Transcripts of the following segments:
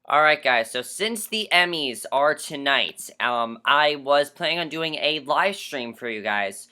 Alright guys, so since the Emmys are tonight, I was planning on doing a live stream for you guys.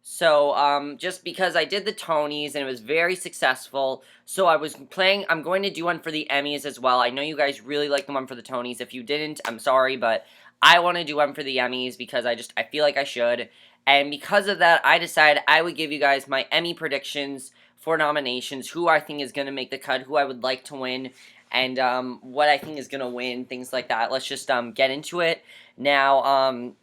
So, just because I did the Tonys and it was very successful, so I'm going to do one for the Emmys as well. I know you guys really like the one for the Tonys. If you didn't, I'm sorry, but I want to do one for the Emmys because I feel like I should. And because of that, I decided I would give you guys my Emmy predictions for nominations, who I think is going to make the cut, who I would like to win, and what I think is going to win, things like that. Let's just get into it. Now,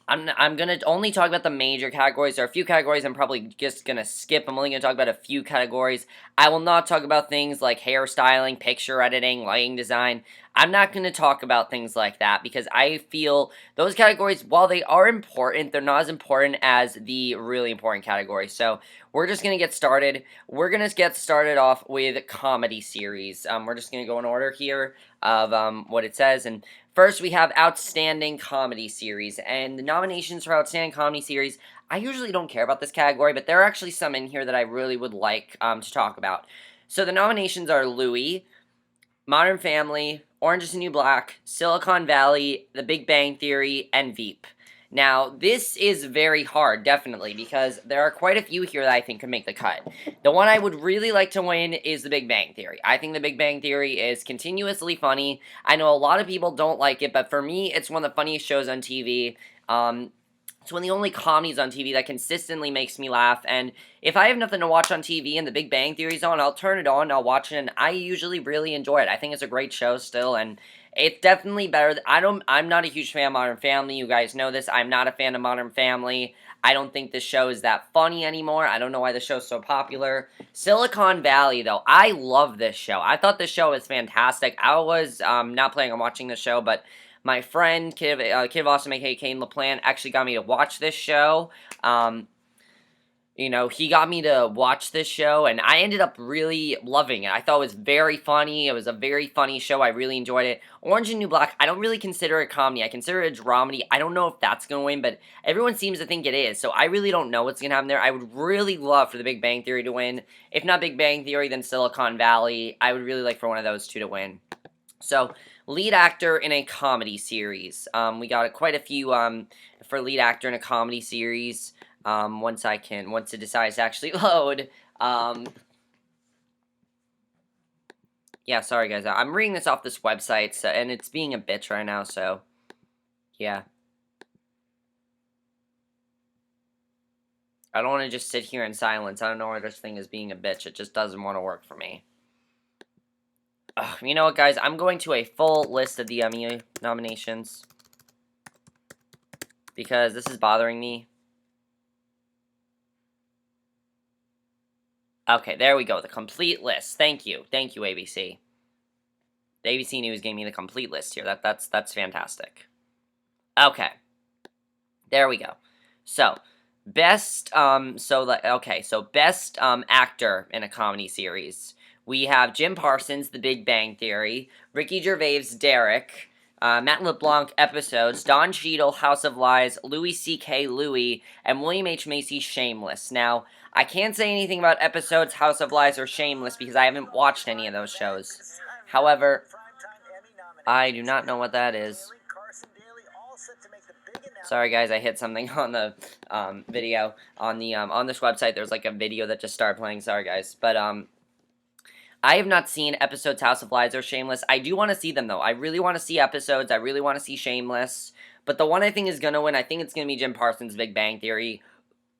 I'm gonna only talk about the major categories. There are a few categories I'm probably just gonna skip. I'm only gonna talk about a few categories. I will not talk about things like hairstyling, picture editing, lighting design. I'm not gonna talk about things like that because I feel those categories, while they are important, they're not as important as the really important categories. So we're just gonna get started. We're gonna get started off with comedy series. We're just gonna go in order here of what it says. And first, we have Outstanding Comedy Series, and the nominations for Outstanding Comedy Series, I usually don't care about this category, but there are actually some in here that I really would like to talk about. So the nominations are Louie, Modern Family, Orange is the New Black, Silicon Valley, The Big Bang Theory, and Veep. Now, this is very hard, definitely, because there are quite a few here that I think could make the cut. The one I would really like to win is The Big Bang Theory. I think The Big Bang Theory is continuously funny. I know a lot of people don't like it, but for me, it's one of the funniest shows on TV. It's one of the only comedies on TV that consistently makes me laugh, and if I have nothing to watch on TV and The Big Bang Theory's on, I'll turn it on, I'll watch it, and I usually really enjoy it. I think it's a great show still, and it's definitely better. I'm not a huge fan of Modern Family. You guys know this. I'm not a fan of Modern Family. I don't think the show is that funny anymore. I don't know why the show's so popular. Silicon Valley, though, I love this show. I thought this show was fantastic. I was not planning on watching the show, but my friend, Kid of Awesome, aka Kane LaPlante, actually got me to watch this show. He got me to watch this show, and I ended up really loving it. I thought it was very funny. It was a very funny show. I really enjoyed it. Orange and New Black, I don't really consider it comedy. I consider it a dramedy. I don't know if that's going to win, but everyone seems to think it is, so I really don't know what's going to happen there. I would really love for The Big Bang Theory to win. If not Big Bang Theory, then Silicon Valley. I would really like for one of those two to win. So, lead actor in a comedy series. We got quite a few for lead actor in a comedy series. Once it decides to actually load. Yeah, sorry guys. I'm reading this off this website, so, and it's being a bitch right now, so, yeah. I don't want to just sit here in silence. I don't know why this thing is being a bitch. It just doesn't want to work for me. Ugh, you know what, guys? I'm going to a full list of the Emmy nominations because this is bothering me. Okay, there we go. The complete list. Thank you. Thank you, ABC. The ABC News gave me the complete list here. That's fantastic. Okay. There we go. So, best best actor in a comedy series. We have Jim Parsons, The Big Bang Theory, Ricky Gervais, Derek, Matt LeBlanc, Episodes, Don Cheadle, House of Lies, Louis C.K. Louis, and William H. Macy, Shameless. Now, I can't say anything about Episodes, House of Lies, or Shameless because I haven't watched any of those shows. However, I do not know what that is. Sorry guys, I hit something on the video on this website. There's like a video that just started playing. Sorry guys, but I have not seen Episodes, House of Lies, or Shameless. I do want to see them though. I really want to see Episodes. I really want to see Shameless. But the one I think is gonna win, I think it's gonna be Jim Parsons' Big Bang Theory.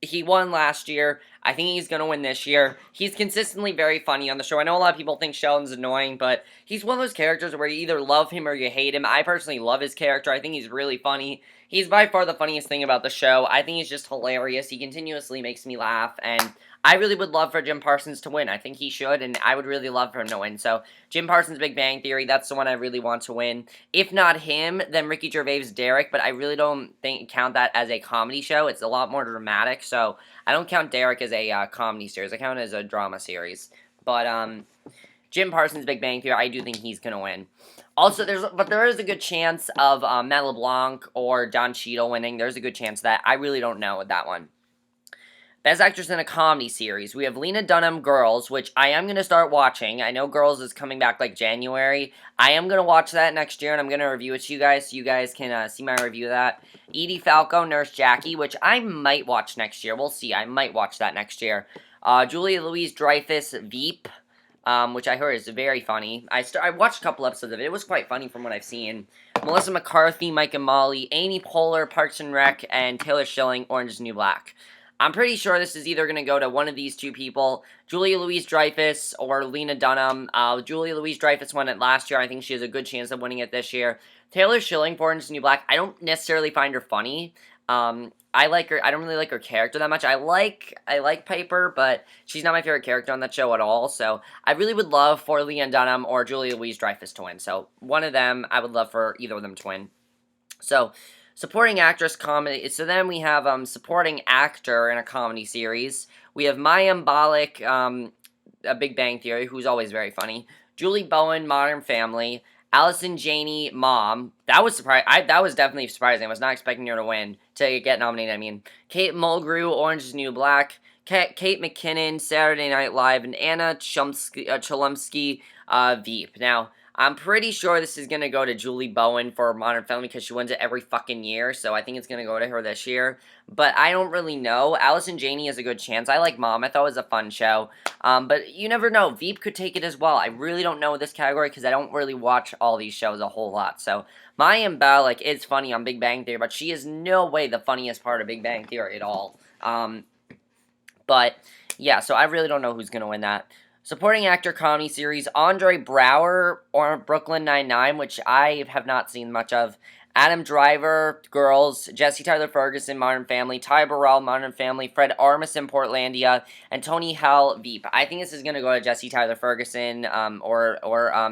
He won last year. I think he's going to win this year. He's consistently very funny on the show. I know a lot of people think Sheldon's annoying, but he's one of those characters where you either love him or you hate him. I personally love his character. I think he's really funny. He's by far the funniest thing about the show. I think he's just hilarious. He continuously makes me laugh, and I really would love for Jim Parsons to win. I think he should, and I would really love for him to win. So, Jim Parsons' Big Bang Theory, that's the one I really want to win. If not him, then Ricky Gervais' Derek, but I really don't count that as a comedy show. It's a lot more dramatic, so I don't count Derek as a comedy series. I count it as a drama series. But, Jim Parsons' Big Bang Theory, I do think he's going to win. Also, there is a good chance of Matt LeBlanc or Don Cheadle winning. There's a good chance of that. I really don't know with that one. Best Actress in a Comedy Series. We have Lena Dunham, Girls, which I am going to start watching. I know Girls is coming back like January. I am going to watch that next year, and I'm going to review it to you guys, so you guys can see my review of that. Edie Falco, Nurse Jackie, which I might watch next year. We'll see. I might watch that next year. Julia Louis-Dreyfus, Veep, which I heard is very funny. I watched a couple episodes of it. It was quite funny from what I've seen. Melissa McCarthy, Mike and Molly, Amy Poehler, Parks and Rec, and Taylor Schilling, Orange is the New Black. I'm pretty sure this is either going to go to one of these two people, Julia Louis-Dreyfus or Lena Dunham. Julia Louis-Dreyfus won it last year. I think she has a good chance of winning it this year. Taylor Schilling for Orange is the New Black, I don't necessarily find her funny. I like her. I don't really like her character that much. I like Piper, but she's not my favorite character on that show at all. So I really would love for Lena Dunham or Julia Louis-Dreyfus to win. So one of them, I would love for either of them to win. So supporting actress comedy. So then we have supporting actor in a comedy series. We have Mayim Bialik, A Big Bang Theory, who's always very funny. Julie Bowen, Modern Family. Allison Janney, Mom. That was that was definitely surprising. I was not expecting her to get nominated. I mean, Kate Mulgrew, Orange is the New Black. Kate McKinnon, Saturday Night Live, and Anna Chlumsky, Veep. Now, I'm pretty sure this is going to go to Julie Bowen for Modern Family because she wins it every fucking year, so I think it's going to go to her this year. But I don't really know. Allison Janney has a good chance. I like Mom. I thought it was a fun show. But you never know. Veep could take it as well. I really don't know this category because I don't really watch all these shows a whole lot. So Mayim Bialik is funny on Big Bang Theory, but she is no way the funniest part of Big Bang Theory at all. But yeah, so I really don't know who's going to win that. Supporting actor comedy series, Andre Braugher or Brooklyn Nine-Nine, which I have not seen much of. Adam Driver, Girls, Jesse Tyler Ferguson, Modern Family, Ty Burrell, Modern Family, Fred Armisen, Portlandia, and Tony Hale, Veep. I think this is going to go to Jesse Tyler Ferguson or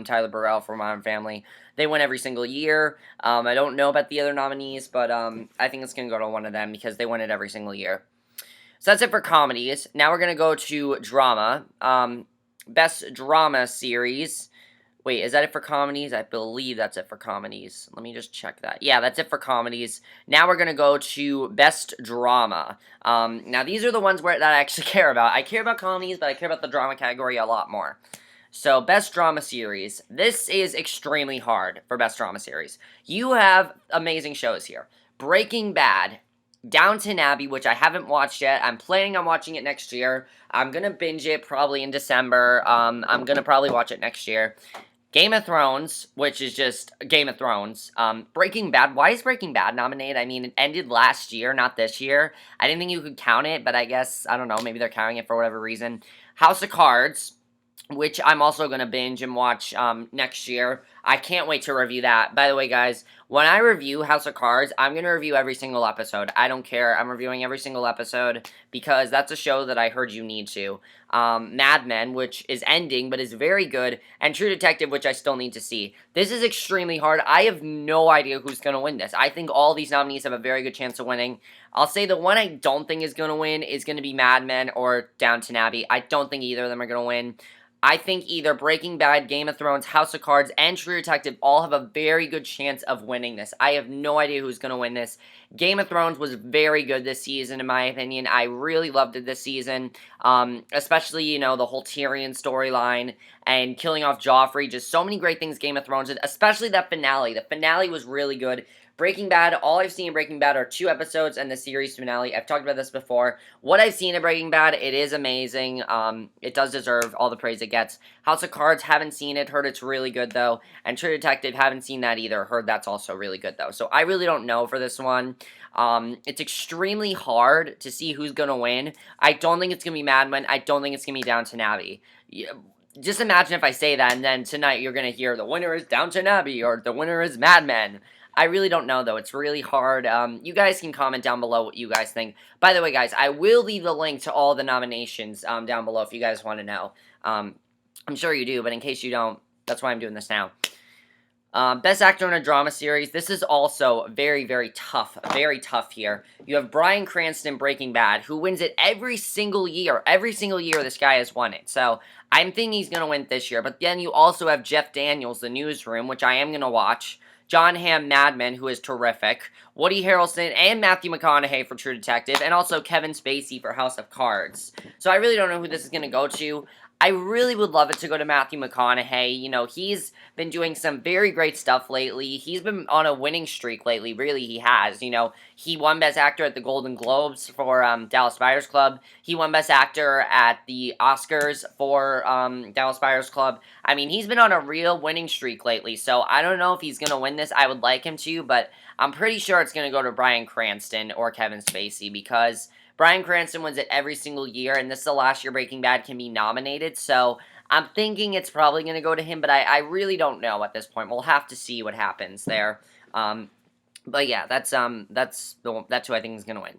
Tyler Burrell for Modern Family. They win every single year. I don't know about the other nominees, but I think it's going to go to one of them because they win it every single year. So that's it for comedies. Now we're going to go to drama. Best drama series. Wait, is that it for comedies? I believe that's it for comedies. Let me just check that. Yeah, that's it for comedies. Now we're going to go to best drama. Now, these are the ones that I actually care about. I care about comedies, but I care about the drama category a lot more. So, best drama series. This is extremely hard for best drama series. You have amazing shows here. Breaking Bad, Downton Abbey, which I haven't watched yet. I'm planning on watching it next year. I'm going to binge it probably in December. I'm going to probably watch it next year. Game of Thrones, which is just Game of Thrones. Breaking Bad. Why is Breaking Bad nominated? I mean, it ended last year, not this year. I didn't think you could count it, but I guess, I don't know, maybe they're counting it for whatever reason. House of Cards, which I'm also going to binge and watch next year. I can't wait to review that. By the way, guys, when I review House of Cards, I'm going to review every single episode. I don't care. I'm reviewing every single episode because that's a show that I heard you need to. Mad Men, which is ending but is very good, and True Detective, which I still need to see. This is extremely hard. I have no idea who's going to win this. I think all these nominees have a very good chance of winning. I'll say the one I don't think is going to win is going to be Mad Men or Downton Abbey. I don't think either of them are going to win. I think either Breaking Bad, Game of Thrones, House of Cards, and True Detective all have a very good chance of winning this. I have no idea who's going to win this. Game of Thrones was very good this season, in my opinion. I really loved it this season, especially, you know, the whole Tyrion storyline and killing off Joffrey. Just so many great things Game of Thrones did, especially that finale. The finale was really good. Breaking Bad, all I've seen in Breaking Bad are 2 episodes and the series finale. I've talked about this before. What I've seen in Breaking Bad, it is amazing. It does deserve all the praise it gets. House of Cards, haven't seen it. Heard it's really good, though. And True Detective, haven't seen that either. Heard that's also really good, though. So I really don't know for this one. It's extremely hard to see who's going to win. I don't think it's going to be Mad Men. I don't think it's going to be Downton Abbey. Just imagine if I say that, and then tonight you're going to hear the winner is Downton Abbey or the winner is Mad Men. I really don't know, though. It's really hard. You guys can comment down below what you guys think. By the way, guys, I will leave the link to all the nominations down below if you guys want to know. I'm sure you do, but in case you don't, that's why I'm doing this now. Best Actor in a Drama Series. This is also very, very tough here. You have Bryan Cranston, Breaking Bad, who wins it every single year. Every single year this guy has won it. So, I'm thinking he's going to win it this year. But then you also have Jeff Daniels, The Newsroom, which I am going to watch. Jon Hamm, Mad Men, who is terrific. Woody Harrelson and Matthew McConaughey for True Detective. And also Kevin Spacey for House of Cards. So, I really don't know who this is going to go to. I really would love it to go to Matthew McConaughey. You know, he's been doing some very great stuff lately. He's been on a winning streak lately. Really, he has. You know, he won Best Actor at the Golden Globes for Dallas Buyers Club. He won Best Actor at the Oscars for Dallas Buyers Club. I mean, he's been on a real winning streak lately. So I don't know if he's going to win this. I would like him to, but I'm pretty sure it's going to go to Bryan Cranston or Kevin Spacey because Bryan Cranston wins it every single year, and this is the last year Breaking Bad can be nominated, so I'm thinking it's probably going to go to him, but I really don't know at this point. We'll have to see what happens there. But yeah, that's who I think is going to win.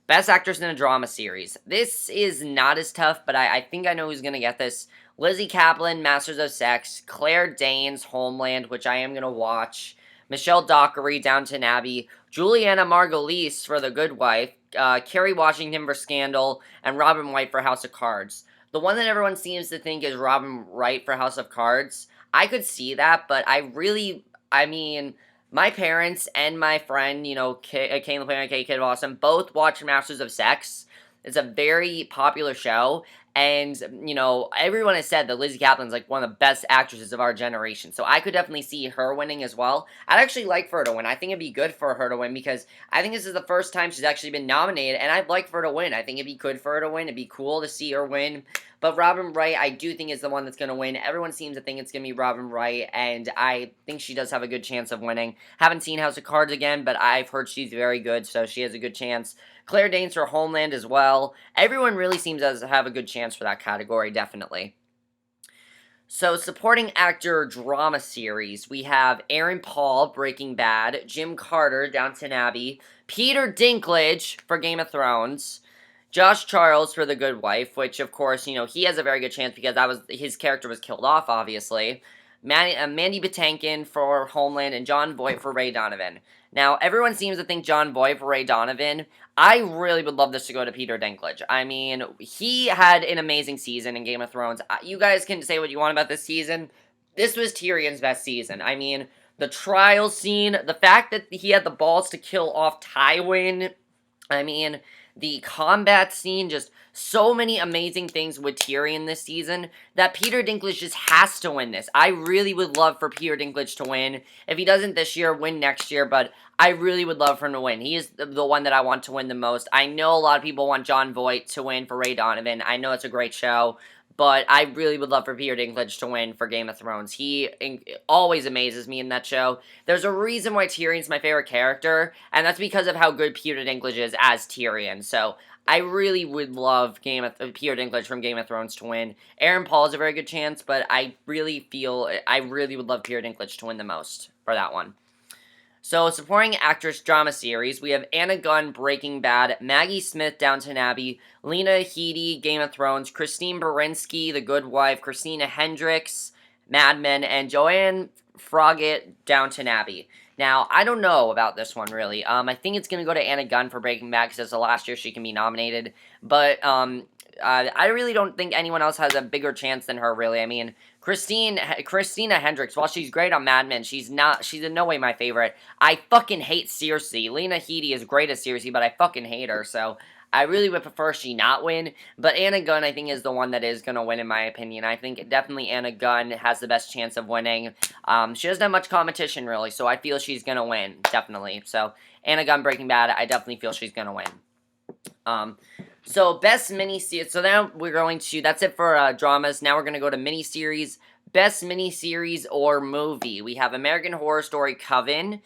Best Actress in a Drama Series. This is not as tough, but I think I know who's going to get this. Lizzie Kaplan, Masters of Sex. Claire Danes, Homeland, which I am going to watch. Michelle Dockery, Downton Abbey. Juliana Margulies for The Good Wife. Kerry Washington for Scandal. And Robin Wright for House of Cards. The one that everyone seems to think is Robin Wright for House of Cards. I could see that, but I mean, my parents and my friend, you know, Kane the Player and Kid Awesome, both watch Masters of Sex. It's a very popular show, and, you know, everyone has said that Lizzie Kaplan's, like, one of the best actresses of our generation, so I could definitely see her winning as well. I'd actually like for her to win. I think it'd be good for her to win, because I think this is the first time she's actually been nominated, and I'd like for her to win. I think it'd be good for her to win. It'd be cool to see her win, but Robin Wright, I do think is the one that's going to win. Everyone seems to think it's going to be Robin Wright, and I think she does have a good chance of winning. Haven't seen House of Cards again, but I've heard she's very good, so she has a good chance. Claire Danes for Homeland as well. Everyone really seems to have a good chance for that category, definitely. So, supporting actor drama series, we have Aaron Paul, Breaking Bad, Jim Carter, Downton Abbey, Peter Dinklage for Game of Thrones, Josh Charles for The Good Wife, which, of course, you know, he has a very good chance because his character was killed off, obviously. Mandy Patinkin for Homeland, and Jon Voight for Ray Donovan. Now, everyone seems to think Jon Voight for Ray Donovan. I really would love this to go to Peter Dinklage. I mean, he had an amazing season in Game of Thrones. You guys can say what you want about this season. This was Tyrion's best season. I mean, the trial scene, the fact that he had the balls to kill off Tywin, I mean, the combat scene, just so many amazing things with Tyrion this season that Peter Dinklage just has to win this. I really would love for Peter Dinklage to win. If he doesn't this year, win next year, but I really would love for him to win. He is the one that I want to win the most. I know a lot of people want Jon Voight to win for Ray Donovan. I know it's a great show, but I really would love for Peter Dinklage to win for Game of Thrones. He always amazes me in that show. There's a reason why Tyrion's my favorite character, and that's because of how good Peter Dinklage is as Tyrion. So I really would love Peter Dinklage from Game of Thrones to win. Aaron Paul is a very good chance, but I really would love Peter Dinklage to win the most for that one. So, supporting actress drama series, we have Anna Gunn, Breaking Bad, Maggie Smith, Downton Abbey, Lena Headey, Game of Thrones, Christine Baranski, The Good Wife, Christina Hendricks, Mad Men, and Joanne Froggatt, Downton Abbey. Now, I don't know about this one, really. I think it's going to go to Anna Gunn for Breaking Bad, because it's the last year she can be nominated. But, I really don't think anyone else has a bigger chance than her, really. I mean, Christina Hendricks, while she's great on Mad Men, she's in no way my favorite. I fucking hate Cersei. Lena Headey is great as Cersei, but I fucking hate her, so I really would prefer she not win. But Anna Gunn, I think, is the one that is going to win, in my opinion. I think definitely Anna Gunn has the best chance of winning. She doesn't have much competition, really, so I feel she's going to win, definitely. So, Anna Gunn, Breaking Bad, I definitely feel she's going to win. So, best miniseries. So now we're going to, that's it for dramas. Now we're going to go to miniseries. Best miniseries or movie. We have American Horror Story Coven,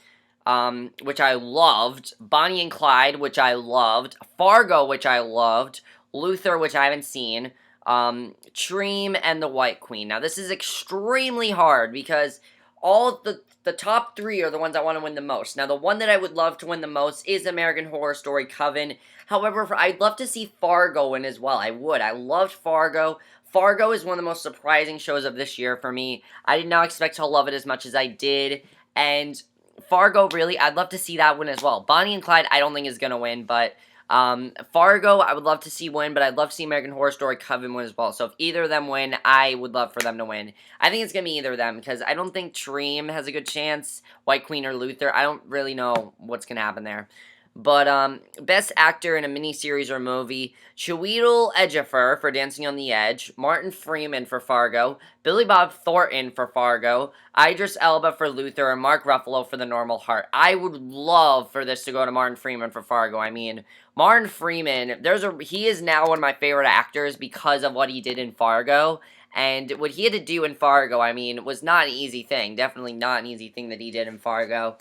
which I loved. Bonnie and Clyde, which I loved. Fargo, which I loved. Luther, which I haven't seen. Treem, and The White Queen. Now, this is extremely hard because all of the top three are the ones I want to win the most. Now, the one that I would love to win the most is American Horror Story Coven. However, I'd love to see Fargo win as well. I would. I loved Fargo. Fargo is one of the most surprising shows of this year for me. I did not expect to love it as much as I did, and Fargo, really, I'd love to see that win as well. Bonnie and Clyde, I don't think is going to win, but Fargo, I would love to see win, but I'd love to see American Horror Story Coven win as well. So if either of them win, I would love for them to win. I think it's going to be either of them, because I don't think Dream has a good chance, White Queen or Luther. I don't really know what's going to happen there. But, Best Actor in a Miniseries or Movie, Chiwetel Ejiofor for Dancing on the Edge, Martin Freeman for Fargo, Billy Bob Thornton for Fargo, Idris Elba for Luther, and Mark Ruffalo for The Normal Heart. I would love for this to go to Martin Freeman for Fargo. I mean, Martin Freeman, he is now one of my favorite actors because of what he did in Fargo. And what he had to do in Fargo, I mean, was not an easy thing. Definitely not an easy thing that he did in Fargo.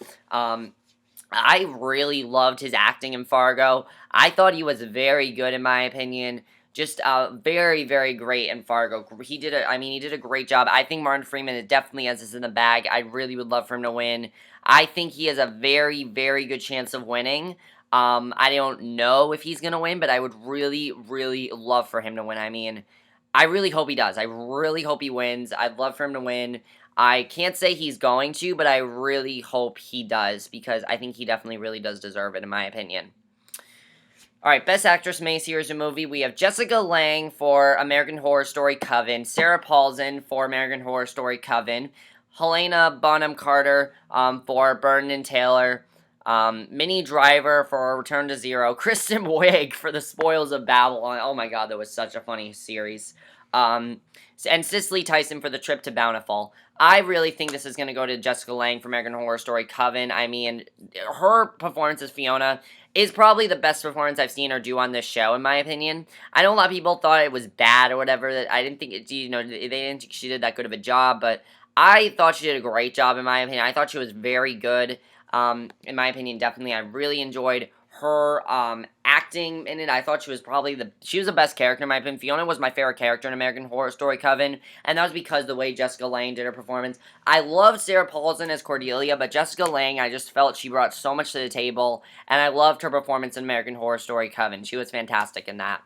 I really loved his acting in Fargo. I thought he was very good, in my opinion. Just very, very great in Fargo. He did a great job. I think Martin Freeman definitely has this in the bag. I really would love for him to win. I think he has a very, very good chance of winning. I don't know if he's going to win, but I would really, really love for him to win. I mean, I really hope he does. I really hope he wins. I'd love for him to win. I can't say he's going to, but I really hope he does, because I think he definitely really does deserve it, in my opinion. Alright, Best Actress, Miniseries, or Movie, we have Jessica Lange for American Horror Story Coven, Sarah Paulson for American Horror Story Coven, Helena Bonham Carter for Burton and Taylor, Minnie Driver for Return to Zero, Kristen Wiig for The Spoils of Babylon. Oh my god, that was such a funny series. And Cicely Tyson for The Trip to Bountiful. I really think this is going to go to Jessica Lange for American Horror Story Coven. I mean, her performance as Fiona is probably the best performance I've seen her do on this show, in my opinion. I know a lot of people thought it was bad or whatever. That I didn't think it, they didn't think she did that good of a job, but I thought she did a great job, in my opinion. I thought she was very good, in my opinion, definitely. I really enjoyed her acting in it. I thought she was the best character, in my opinion. Fiona was my favorite character in American Horror Story Coven, and that was because of the way Jessica Lange did her performance. I loved Sarah Paulson as Cordelia, but Jessica Lange, I just felt she brought so much to the table, and I loved her performance in American Horror Story Coven. She was fantastic in that.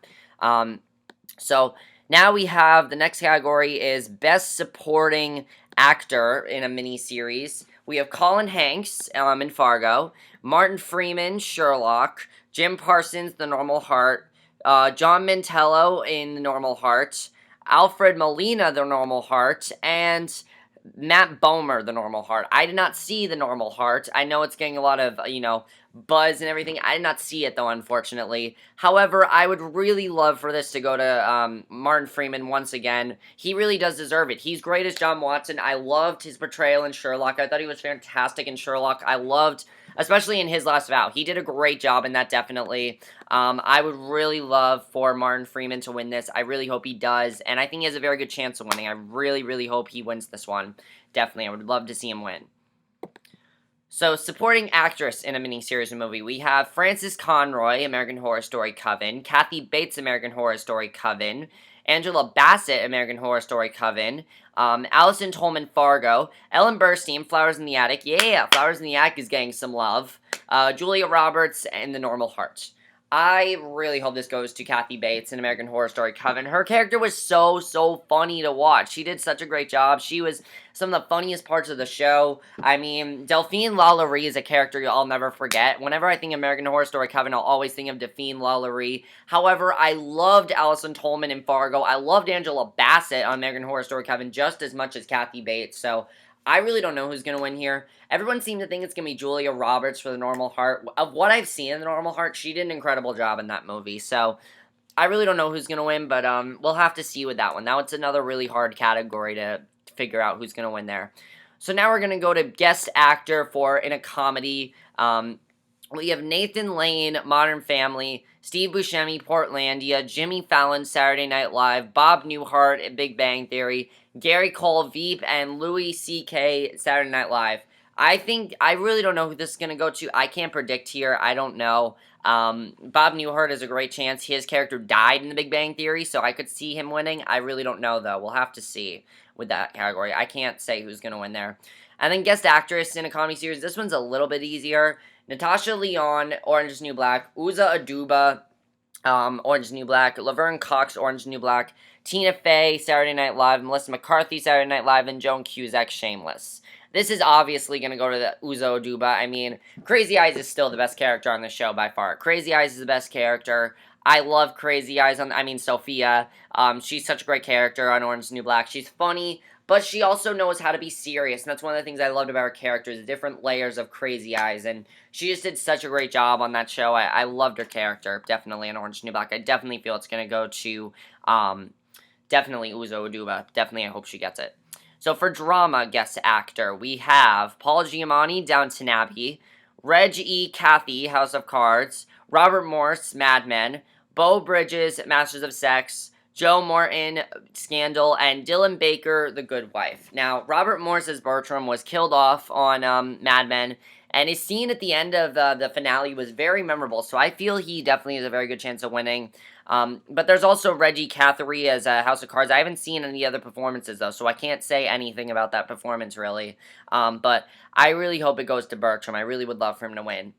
So now we have, the next category is Best Supporting Actor in a Miniseries. We have Colin Hanks in Fargo, Martin Freeman, Sherlock, Jim Parsons, The Normal Heart, John Mantello in The Normal Heart, Alfred Molina, The Normal Heart, and Matt Bomer, The Normal Heart. I did not see The Normal Heart. I know it's getting a lot of, buzz and everything. I did not see it, though, unfortunately. However, I would really love for this to go to Martin Freeman once again. He really does deserve it. He's great as John Watson. I loved his portrayal in Sherlock. I thought he was fantastic in Sherlock. I loved, especially in his last vow. He did a great job in that, definitely. I would really love for Martin Freeman to win this. I really hope he does, and I think he has a very good chance of winning. I really, really hope he wins this one. Definitely, I would love to see him win. So, supporting actress in a miniseries or movie, we have Frances Conroy, American Horror Story Coven, Kathy Bates, American Horror Story Coven, Angela Bassett, American Horror Story Coven, Allison Tolman, Fargo, Ellen Burstyn, Flowers in the Attic, yeah, Flowers in the Attic is getting some love, Julia Roberts, and The Normal Heart. I really hope this goes to Kathy Bates in American Horror Story Coven. Her character was so funny to watch. She did such a great job. She was some of the funniest parts of the show. I mean, Delphine LaLaurie is a character I'll never forget. Whenever I think American Horror Story Coven, I'll always think of Delphine LaLaurie. However, I loved Allison Tolman in Fargo. I loved Angela Bassett on American Horror Story Coven just as much as Kathy Bates. So, I really don't know who's going to win here. Everyone seems to think it's going to be Julia Roberts for The Normal Heart. Of what I've seen in The Normal Heart, she did an incredible job in that movie. So, I really don't know who's going to win, but we'll have to see with that one. Now, it's another really hard category to figure out who's going to win there. So, now we're going to go to Guest Actor in a Comedy. We have Nathan Lane, Modern Family, Steve Buscemi, Portlandia, Jimmy Fallon, Saturday Night Live, Bob Newhart, Big Bang Theory, Gary Cole, Veep, and Louis C.K., Saturday Night Live. I really don't know who this is going to go to. I can't predict here. I don't know. Bob Newhart has a great chance. His character died in The Big Bang Theory, so I could see him winning. I really don't know, though. We'll have to see with that category. I can't say who's going to win there. And then Guest Actress in a Comedy Series. This one's a little bit easier. Natasha Lyonne, Orange is the New Black, Uza Aduba, Orange is the New Black, Laverne Cox, Orange is the New Black, Tina Fey, Saturday Night Live, Melissa McCarthy, Saturday Night Live, and Joan Cusack, Shameless. This is obviously going to go to the Uzo Aduba. I mean, Crazy Eyes is still the best character on the show by far. Crazy Eyes is the best character. I love Crazy Eyes Sophia. She's such a great character on Orange is the New Black. She's funny, but she also knows how to be serious, and that's one of the things I loved about her character, the different layers of Crazy Eyes, and she just did such a great job on that show. I loved her character, definitely, in Orange is the New Black. I definitely feel it's going to go to, definitely Uzo Aduba. Definitely, I hope she gets it. So for drama guest actor, we have Paul Giamatti, Downton Abbey, Reg E. Cathy, House of Cards, Robert Morse, Mad Men, Beau Bridges, Masters of Sex, Joe Morton, Scandal, and Dylan Baker, The Good Wife. Now, Robert Morse as Bertram was killed off on Mad Men, and his scene at the end of the finale was very memorable, so I feel he definitely has a very good chance of winning. But there's also Reggie Catherine as House of Cards. I haven't seen any other performances, though, so I can't say anything about that performance, really. But I really hope it goes to Bertram. I really would love for him to win.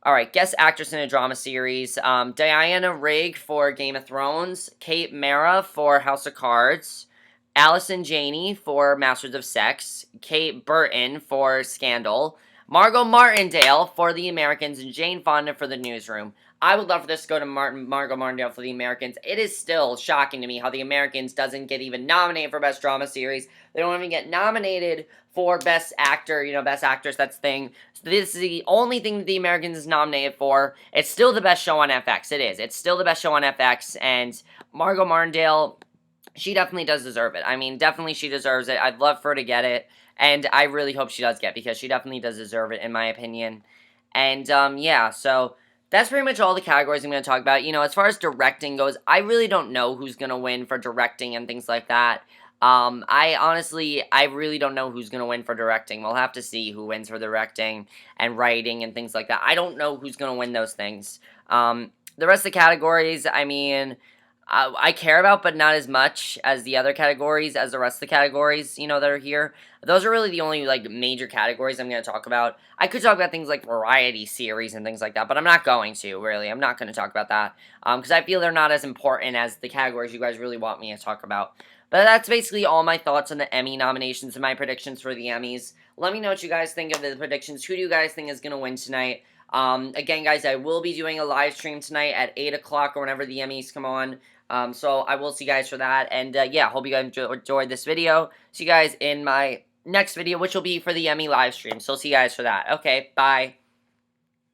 Alright, guest actress in a drama series. Diana Rigg for Game of Thrones. Kate Mara for House of Cards. Allison Janney for Masters of Sex. Kate Burton for Scandal. Margot Martindale for The Americans. And Jane Fonda for The Newsroom. I would love for this to go to Margot Martindale for The Americans. It is still shocking to me how The Americans doesn't get even nominated for Best Drama Series. They don't even get nominated for Best Actor, Best Actress, that's the thing. So this is the only thing that The Americans is nominated for. It's still the best show on FX. It is. It's still the best show on FX, and Margot Martindale, she definitely does deserve it. I mean, definitely she deserves it. I'd love for her to get it, and I really hope she does get it, because she definitely does deserve it, in my opinion. And, yeah, so that's pretty much all the categories I'm going to talk about. As far as directing goes, I really don't know who's going to win for directing and things like that. I really don't know who's going to win for directing. We'll have to see who wins for directing and writing and things like that. I don't know who's going to win those things. The rest of the categories, I mean, I care about, but not as much as the other categories, as the rest of the categories, that are here. Those are really the only, major categories I'm going to talk about. I could talk about things like variety series and things like that, but I'm not going to, really. I'm not going to talk about that, because I feel they're not as important as the categories you guys really want me to talk about. But that's basically all my thoughts on the Emmy nominations and my predictions for the Emmys. Let me know what you guys think of the predictions. Who do you guys think is going to win tonight? Again, guys, I will be doing a live stream tonight at 8 o'clock or whenever the Emmys come on. So I will see you guys for that. And, yeah, hope you guys enjoyed this video. See you guys in my next video, which will be for the Emmy live stream. So see you guys for that. Okay, bye.